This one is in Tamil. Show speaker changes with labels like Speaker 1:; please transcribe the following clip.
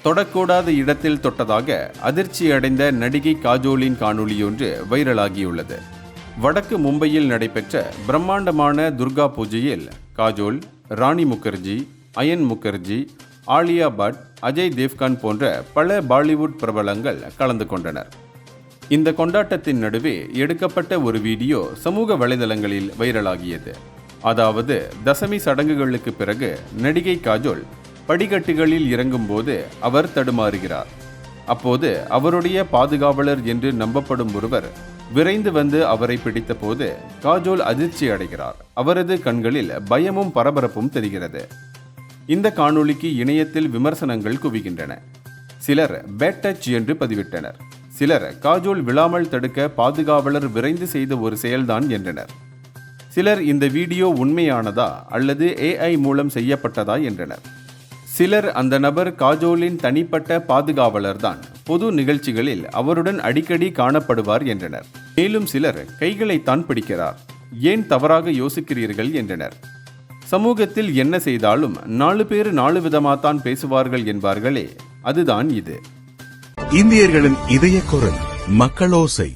Speaker 1: தொடக்கூடாத இடத்தில் தொட்டதாக அதிர்ச்சியடைந்த நடிகை காஜோலின் காணொளியொன்று வைரலாகியுள்ளது. வடக்கு மும்பையில் நடைபெற்ற பிரம்மாண்டமான துர்கா பூஜையில் காஜோல், ராணி முகர்ஜி, அயன் முகர்ஜி, ஆலியா பட், அஜய் தேவ்கான் போன்ற பல பாலிவுட் பிரபலங்கள் கலந்து கொண்டனர். இந்த கொண்டாட்டத்தின் நடுவே எடுக்கப்பட்ட ஒரு வீடியோ சமூக வலைதளங்களில் வைரலாகியது. அதாவது தசமி சடங்குகளுக்கு பிறகு நடிகை காஜோல் படிக்கட்டுகளில் இறங்கும்போது அவர் தடுமாறுகிறார். அப்போது அவருடைய பாதுகாவலர் என்று நம்பப்படும் ஒருவர் விரைந்து வந்து அவரை பிடித்த போது காஜோல் அதிர்ச்சி அடைகிறார். அவரது கண்களில் பயமும் பரபரப்பும் தெரிகிறது. இந்த காணொளிக்கு இணையத்தில் விமர்சனங்கள் குவிகின்றன. சிலர் பேட் டச் என்று பதிவிட்டனர். சிலர் காஜோல் விழாமல் தடுக்க பாதுகாவலர் விரைந்து செய்த ஒரு செயல்தான் என்றனர். சிலர் இந்த வீடியோ உண்மையானதா அல்லது AI மூலம் செய்யப்பட்டதா என்றனர். சிலர் அந்த நபர் காஜோலின் தனிப்பட்ட பாதுகாவலர்தான், பொது நிகழ்ச்சிகளில் அவருடன் அடிக்கடி காணப்படுவார் என்றனர். மேலும் சிலர் கைகளைத்தான் பிடிக்கிறார், ஏன் தவறாக யோசிக்கிறீர்கள் என்றனர். சமூகத்தில் என்ன செய்தாலும் 4 பேர் 4 விதமாத்தான் பேசுவார்கள் என்பார்களே, அதுதான் இது.
Speaker 2: இந்தியர்களின் இதய குரல் மக்களோசை.